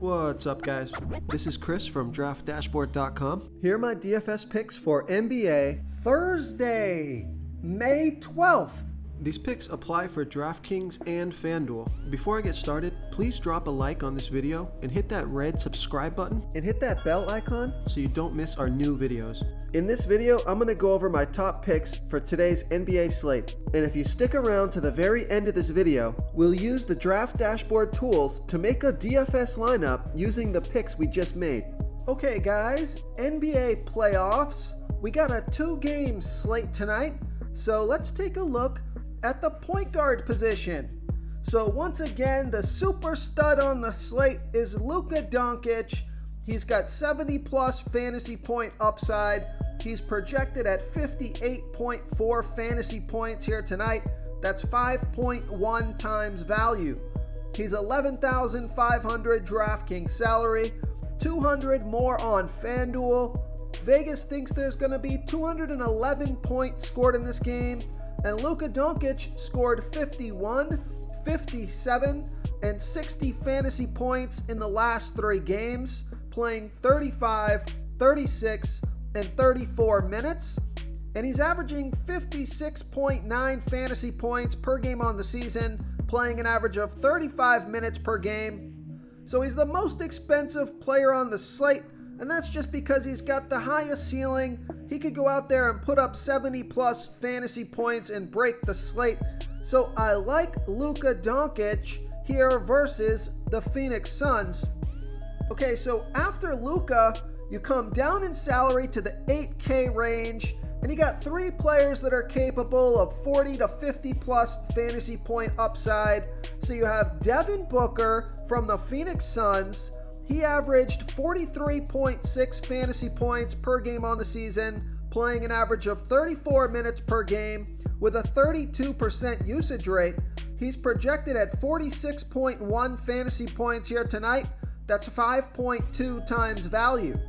What's up, guys? This is Chris from DraftDashboard.com. Here are my DFS picks for NBA Thursday, May 12th. These picks apply for DraftKings and FanDuel. Before I get started, please drop a like on this video and hit that red subscribe button and hit that bell icon so you don't miss our new videos. In this video, I'm going to go over my top picks for today's NBA slate. And if you stick around to the very end of this video, we'll use the Draft Dashboard tools to make a DFS lineup using the picks we just made. Okay guys, NBA playoffs. We got a 2-game slate tonight, so let's take a look at the point guard position. So once again, the super stud on the slate is Luka Doncic. He's got 70 plus fantasy point upside. He's projected at 58.4 fantasy points here tonight. That's 5.1 times value. He's 11,500 DraftKings salary, 200 more on FanDuel. Vegas thinks there's going to be 211 points scored in this game, and Luka Doncic scored 51, 57, and 60 fantasy points in the last 3 games, playing 35, 36, and 34 minutes. And he's averaging 56.9 fantasy points per game on the season, playing an average of 35 minutes per game. So he's the most expensive player on the slate, and that's just because he's got the highest ceiling. He could go out there and put up 70 plus fantasy points and break the slate. So I like Luka Doncic here versus the Phoenix Suns. Okay, so after Luka, you come down in salary to the 8K range, and you got 3 players that are capable of 40 to 50 plus fantasy point upside. So you have Devin Booker from the Phoenix Suns. He averaged 43.6 fantasy points per game on the season, playing an average of 34 minutes per game with a 32% usage rate. He's projected at 46.1 fantasy points here tonight. That's 5.2 times value.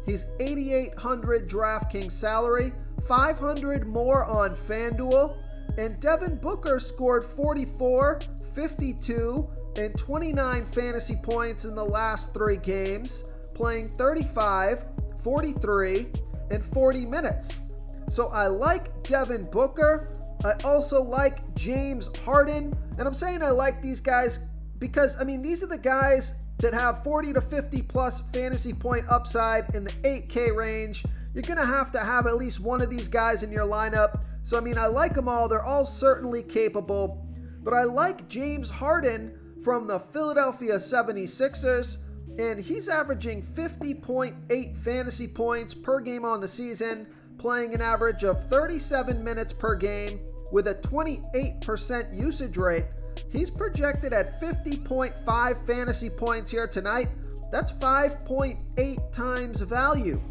He's 8,800 DraftKings salary, 500 more on FanDuel, and Devin Booker scored 44, 52, and 29 fantasy points in the last 3 games, playing 35, 43, and 40 minutes. So I like Devin Booker. I also like James Harden. And I'm saying I like these guys because, these are the guys that have 40 to 50 plus fantasy point upside in the 8K range. You're going to have at least one of these guys in your lineup. So, I like them all. They're all certainly capable. But I like James Harden from the Philadelphia 76ers, and he's averaging 50.8 fantasy points per game on the season, playing an average of 37 minutes per game with a 28% usage rate. He's projected at 50.5 fantasy points here tonight. That's 5.8 times value.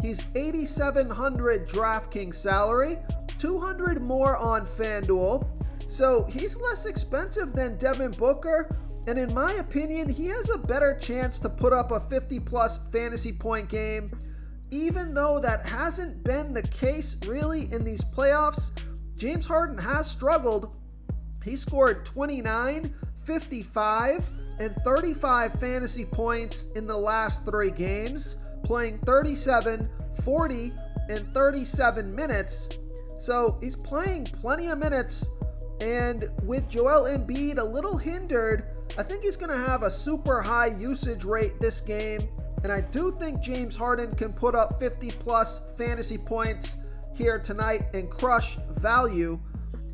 He's 8,700 DraftKings salary, 200 more on FanDuel. So he's less expensive than Devin Booker, and in my opinion, he has a better chance to put up a 50 plus fantasy point game, even though that hasn't been the case really in these playoffs. James Harden has struggled. He scored 29, 55, and 35 fantasy points in the last 3 games, playing 37, 40, and 37 minutes. So he's playing plenty of minutes. And with Joel Embiid a little hindered, I think he's going to have a super high usage rate this game. And I do think James Harden can put up 50 plus fantasy points here tonight and crush value.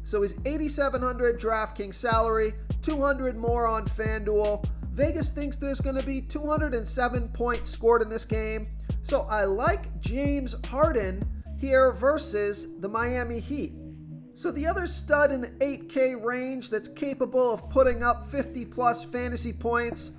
So he's 8,700 DraftKings salary, 200 more on FanDuel. Vegas thinks there's going to be 207 points scored in this game. So I like James Harden here versus the Miami Heat. So the other stud in the 8K range that's capable of putting up 50 plus fantasy points,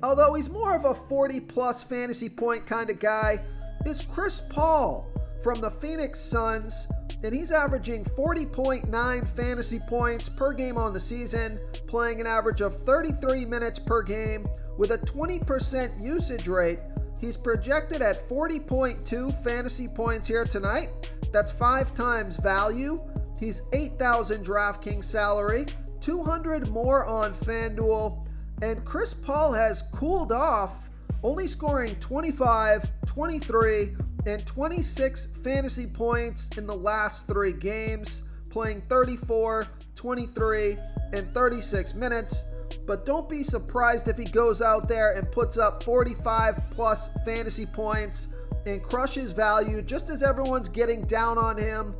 although he's more of a 40 plus fantasy point kind of guy, is Chris Paul from the Phoenix Suns, and he's averaging 40.9 fantasy points per game on the season, playing an average of 33 minutes per game with a 20% usage rate. He's projected at 40.2 fantasy points here tonight. That's 5 times value. He's 8,000 DraftKings salary, 200 more on FanDuel, and Chris Paul has cooled off only scoring 25, 23, and 26 fantasy points in the last 3 games, playing 34, 23, and 36 minutes. But don't be surprised if he goes out there and puts up 45 plus fantasy points and crushes value just as everyone's getting down on him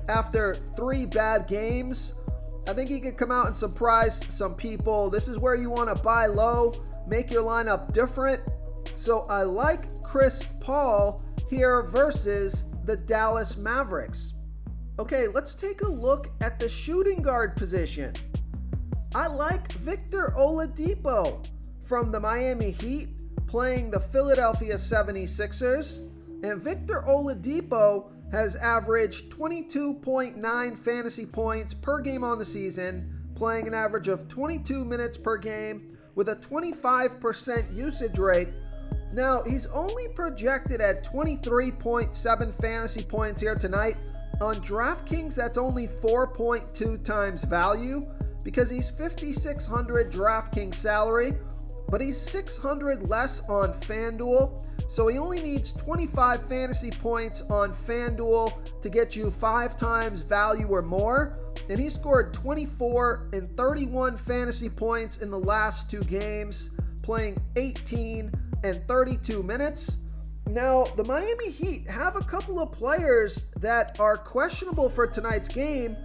after 3 bad games. I think he could come out and surprise some people. This is where you want to buy low, make your lineup different. So I like Chris Paul here versus the Dallas Mavericks. Okay, let's take a look at the shooting guard position. I like Victor Oladipo from the Miami Heat playing the Philadelphia 76ers. And Victor Oladipo has averaged 22.9 fantasy points per game on the season, playing an average of 22 minutes per game with a 25% usage rate. Now, he's only projected at 23.7 fantasy points here tonight. On DraftKings, that's only 4.2 times value because he's $5,600 DraftKings salary, but he's $600 less on FanDuel. So he only needs 25 fantasy points on FanDuel to get you 5 times value or more. And he scored 24 and 31 fantasy points in the last 2 games, playing 18 and 32 minutes. Now, the Miami Heat have a couple of players that are questionable for tonight's game.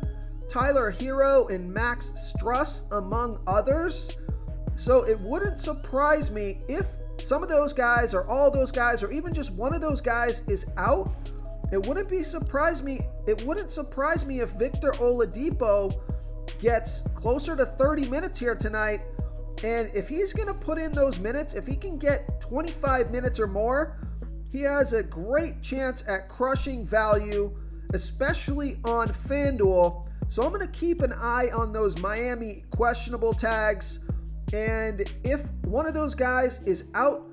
Tyler Hero and Max Struss, among others. So it wouldn't surprise me if some of those guys or all those guys or even just one of those guys is out. It wouldn't surprise me if Victor Oladipo gets closer to 30 minutes here tonight. And if he's going to put in those minutes, if he can get 25 minutes or more, he has a great chance at crushing value, especially on FanDuel. So I'm going to keep an eye on those Miami questionable tags. And if one of those guys is out,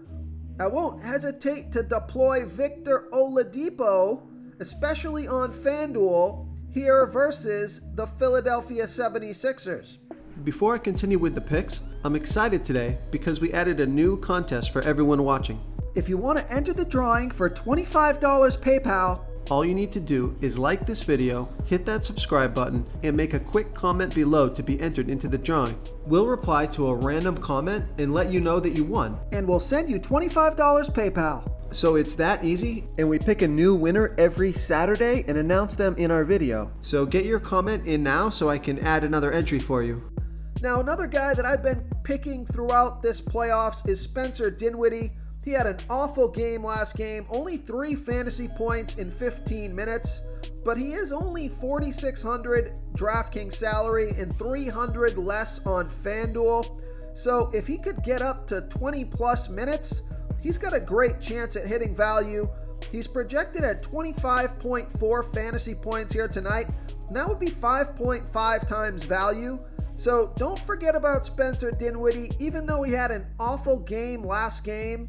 I won't hesitate to deploy Victor Oladipo, especially on FanDuel, here versus the Philadelphia 76ers. Before I continue with the picks, I'm excited today because we added a new contest for everyone watching. If you want to enter the drawing for $25 PayPal, all you need to do is like this video, hit that subscribe button, and make a quick comment below to be entered into the drawing. We'll reply to a random comment and let you know that you won. And we'll send you $25 PayPal. So it's that easy, and we pick a new winner every Saturday and announce them in our video. So get your comment in now so I can add another entry for you. Now, another guy that I've been picking throughout this playoffs is Spencer Dinwiddie. He had an awful game last game, only 3 fantasy points in 15 minutes, but he is only $4,600 DraftKings salary and $300 less on FanDuel. So if he could get up to 20 plus minutes, he's got a great chance at hitting value. He's projected at 25.4 fantasy points here tonight, and that would be 5.5 times value. So don't forget about Spencer Dinwiddie, even though he had an awful game last game.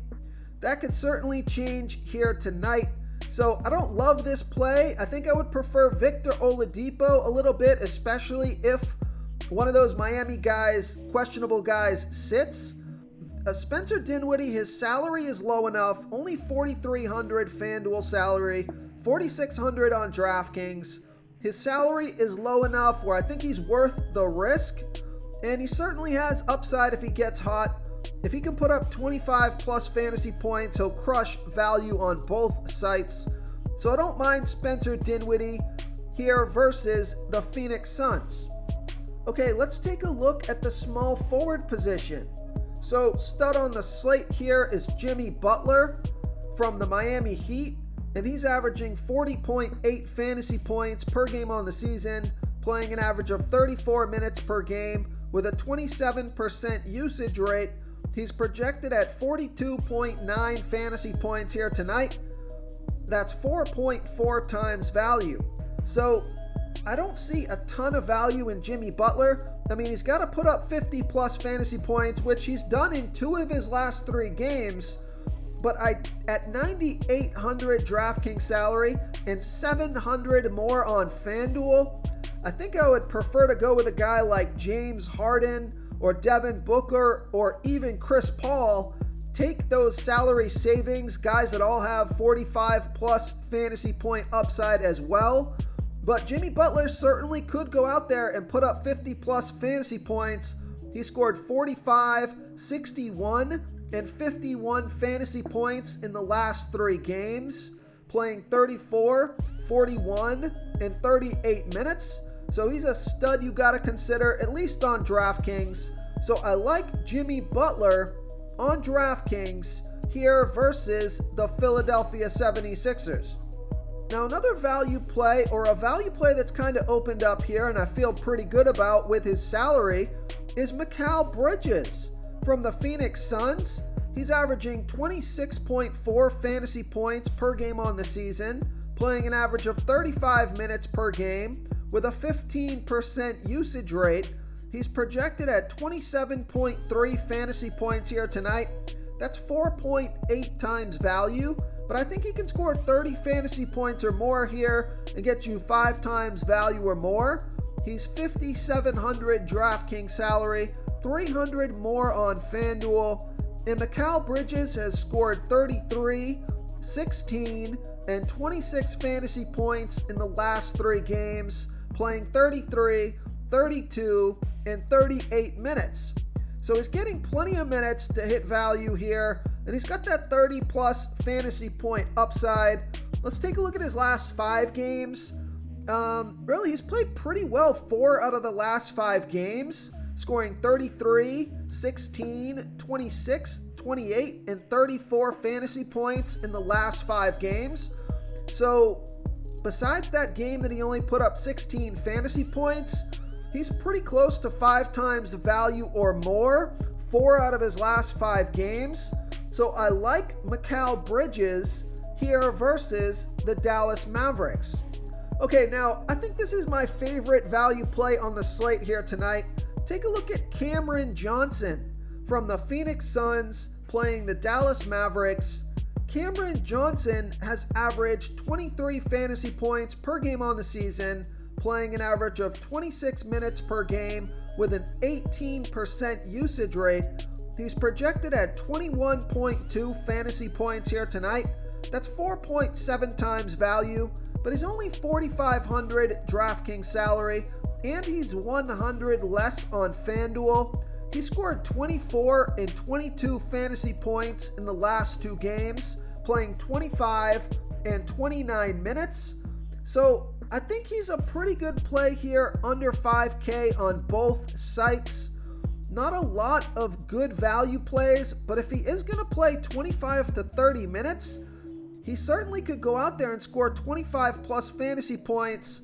That could certainly change here tonight. So I don't love this play. I think I would prefer Victor Oladipo a little bit, especially if one of those Miami guys, questionable guys, sits. Spencer Dinwiddie, his salary is low enough, only $4,300 FanDuel salary, $4,600 on DraftKings. His salary is low enough where I think he's worth the risk, and he certainly has upside if he gets hot. If he can put up 25 plus fantasy points, he'll crush value on both sites. So I don't mind Spencer Dinwiddie here versus the Phoenix Suns. Okay, let's take a look at the small forward position. So stud on the slate here is Jimmy Butler from the Miami Heat, and he's averaging 40.8 fantasy points per game on the season, playing an average of 34 minutes per game with a 27% usage rate. He's projected at 42.9 fantasy points here tonight. That's 4.4 times value. So I don't see a ton of value in Jimmy Butler. I mean, he's got to put up 50 plus fantasy points, which he's done in 2 of his last 3 games. But at $9,800 DraftKings salary and $700 more on FanDuel, I think I would prefer to go with a guy like James Harden or Devin Booker or even Chris Paul. take those salary savings, guys that all have 45 plus fantasy point upside as well. But Jimmy Butler certainly could go out there and put up 50 plus fantasy points. He scored 45, 61, and 51 fantasy points in the last 3 games, playing 34, 41, and 38 minutes. So he's a stud you got to consider, at least on DraftKings. So I like Jimmy Butler on DraftKings here versus the Philadelphia 76ers. Now another value play, or a value play that's kind of opened up here and I feel pretty good about with his salary, is Mikal Bridges from the Phoenix Suns. He's averaging 26.4 fantasy points per game on the season, playing an average of 35 minutes per game with a 15% usage rate. He's projected at 27.3 fantasy points here tonight. That's 4.8 times value, but I think he can score 30 fantasy points or more here and get you 5 times value or more. He's 5,700 DraftKings salary, 300 more on FanDuel, and Mikal Bridges has scored 33, 16, and 26 fantasy points in the last 3 games, playing 33, 32, and 38 minutes. So he's getting plenty of minutes to hit value here, and he's got that 30 plus fantasy point upside. Let's take a look at his last 5 games. Really, he's played pretty well 4 out of the last 5 games, scoring 33, 16, 26, 28, and 34 fantasy points in the last 5 games. So besides that game that he only put up 16 fantasy points, he's pretty close to 5 times value or more 4 out of his last 5 games. So I like Mikal Bridges here versus the Dallas Mavericks. Okay, now I think this is my favorite value play on the slate here tonight. Take a look at Cameron Johnson from the Phoenix Suns playing the Dallas Mavericks. Cameron Johnson has averaged 23 fantasy points per game on the season, playing an average of 26 minutes per game with an 18% usage rate. He's projected at 21.2 fantasy points here tonight. That's 4.7 times value, but he's only 4,500 DraftKings salary, and he's 100 less on FanDuel. He scored 24 and 22 fantasy points in the last 2 games, playing 25 and 29 minutes. So I think he's a pretty good play here, under 5K on both sites. Not a lot of good value plays, but if he is going to play 25 to 30 minutes, he certainly could go out there and score 25 plus fantasy points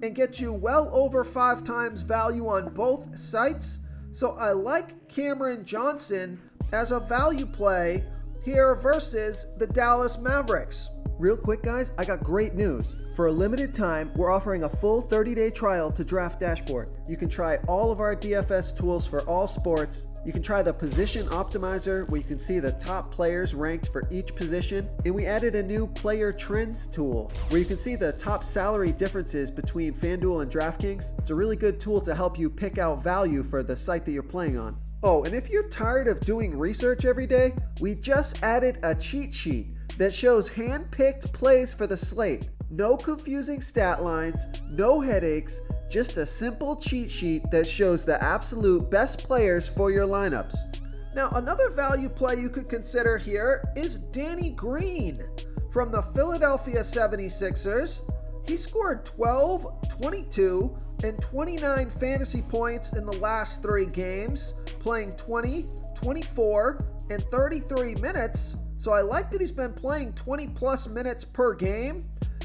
and get you well over 5 times value on both sites. So I like Cameron Johnson as a value play here versus the Dallas Mavericks. Real quick, guys, I got great news. For a limited time, we're offering a full 30-day trial to Draft Dashboard. You can try all of our DFS tools for all sports. You can try the Position Optimizer, where you can see the top players ranked for each position. And we added a new Player Trends tool, where you can see the top salary differences between FanDuel and DraftKings. It's a really good tool to help you pick out value for the site that you're playing on. Oh, and if you're tired of doing research every day, we just added a cheat sheet that shows hand-picked plays for the slate. No confusing stat lines, no headaches, just a simple cheat sheet that shows the absolute best players for your lineups. Now, another value play you could consider here is Danny Green from the Philadelphia 76ers. He scored 12, 22, and 29 fantasy points in the last 3 games, playing 20, 24, and 33 minutes. So I like that he's been playing 20 plus minutes per game.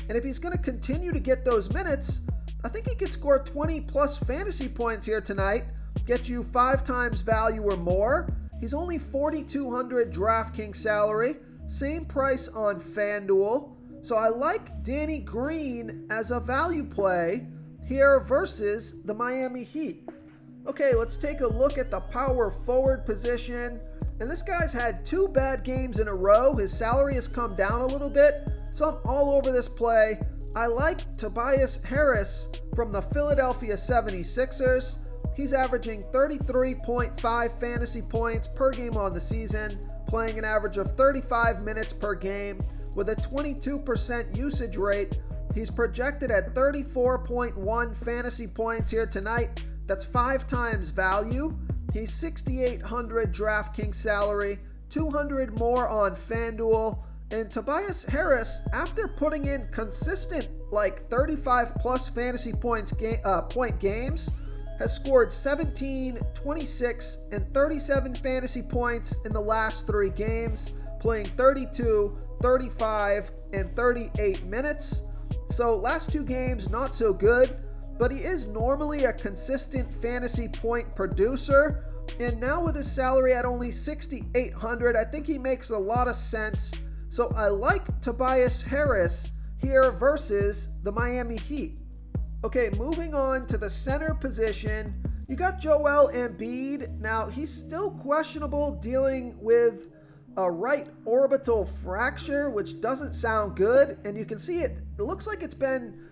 And if he's going to continue to get those minutes, I think he could score 20 plus fantasy points here tonight, get you 5 times value or more. He's only 4,200 DraftKings salary, same price on FanDuel. So I like Danny Green as a value play here versus the Miami Heat. Okay, let's take a look at the power forward position. And this guy's had 2 bad games in a row. His salary has come down a little bit, so I'm all over this play. I like Tobias Harris from the Philadelphia 76ers. He's averaging 33.5 fantasy points per game on the season, playing an average of 35 minutes per game with a 22% usage rate. He's projected at 34.1 fantasy points here tonight. That's 5 times value. He's 6,800 DraftKings salary, 200 more on FanDuel. And Tobias Harris, after putting in consistent like 35 plus fantasy point games, has scored 17, 26, and 37 fantasy points in the last 3 games, playing 32, 35, and 38 minutes. So last 2 games, not so good, but he is normally a consistent fantasy point producer. And now with his salary at only 6,800, I think he makes a lot of sense. So I like Tobias Harris here versus the Miami Heat. Okay, moving on to the center position, you got Joel Embiid. Now, he's still questionable, dealing with a right orbital fracture, which doesn't sound good. And you can see it looks like it's been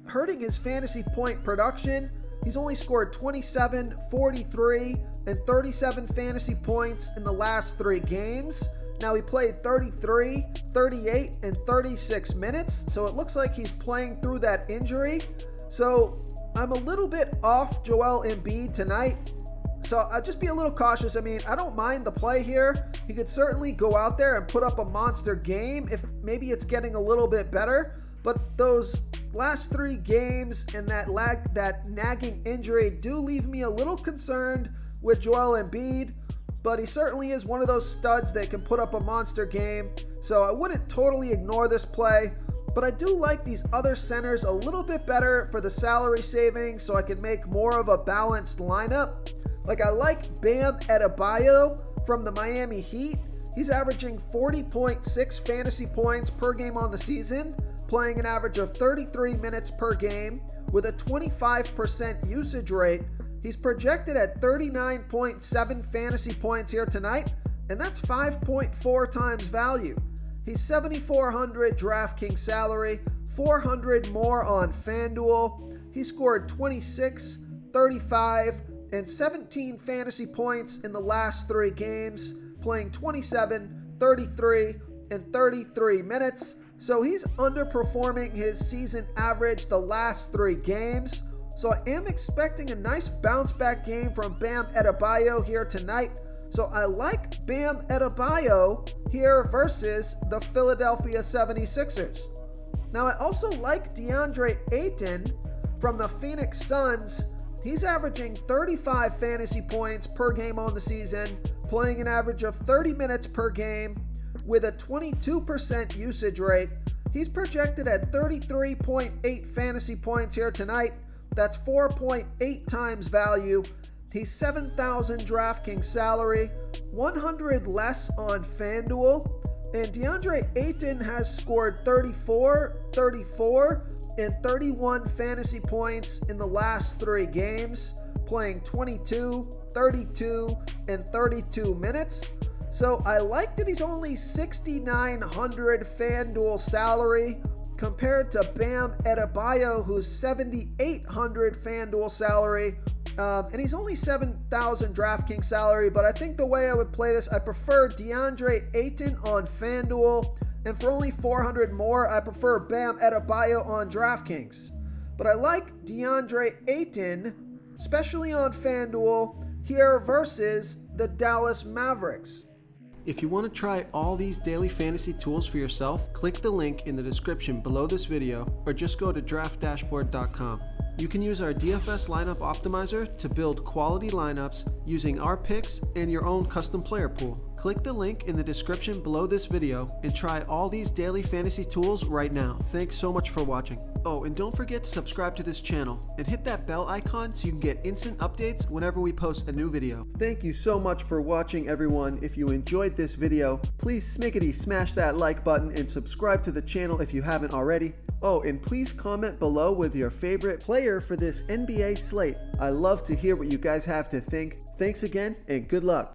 hurting his fantasy point production. He's only scored 27, 43, and 37 fantasy points in the last 3 games. Now, he played 33, 38, and 36 minutes, so it looks like he's playing through that injury. So I'm a little bit off Joel Embiid tonight, so I'll just be a little cautious. I mean, I don't mind the play here. He could certainly go out there and put up a monster game if maybe it's getting a little bit better, but those last 3 games and that nagging injury do leave me a little concerned with Joel Embiid. But he certainly is one of those studs that can put up a monster game. So I wouldn't totally ignore this play. But I do like these other centers a little bit better for the salary savings, so I can make more of a balanced lineup. Like, I like Bam Adebayo from the Miami Heat. He's averaging 40.6 fantasy points per game on the season, playing an average of 33 minutes per game with a 25% usage rate. He's projected at 39.7 fantasy points here tonight, and that's 5.4 times value. He's 7,400 DraftKings salary, 400 more on FanDuel. He scored 26, 35, and 17 fantasy points in the last 3 games, playing 27, 33, and 33 minutes. So he's underperforming his season average the last 3 games. So I am expecting a nice bounce back game from Bam Adebayo here tonight. So I like Bam Adebayo here versus the Philadelphia 76ers. Now, I also like DeAndre Ayton from the Phoenix Suns. He's averaging 35 fantasy points per game on the season, playing an average of 30 minutes per game with a 22% usage rate. He's projected at 33.8 fantasy points here tonight. That's 4.8 times value. He's 7,000 DraftKings salary, 100 less on FanDuel. And DeAndre Ayton has scored 34, 34, and 31 fantasy points in the last 3 games, playing 22, 32, and 32 minutes. So I like that he's only 6,900 FanDuel salary, compared to Bam Adebayo, who's 7,800 FanDuel salary, and he's only 7,000 DraftKings salary. But I think the way I would play this, I prefer DeAndre Ayton on FanDuel, and for only 400 more, I prefer Bam Adebayo on DraftKings. But I like DeAndre Ayton, especially on FanDuel, here versus the Dallas Mavericks. If you want to try all these daily fantasy tools for yourself, click the link in the description below this video or just go to draftdashboard.com. You can use our DFS lineup optimizer to build quality lineups using our picks and your own custom player pool. Click the link in the description below this video and try all these daily fantasy tools right now. Thanks so much for watching. Oh, and don't forget to subscribe to this channel and hit that bell icon so you can get instant updates whenever we post a new video. Thank you so much for watching, everyone. If you enjoyed this video, please smickety smash that like button and subscribe to the channel if you haven't already. Oh, and please comment below with your favorite player for this NBA slate. I love to hear what you guys have to think. Thanks again, and good luck.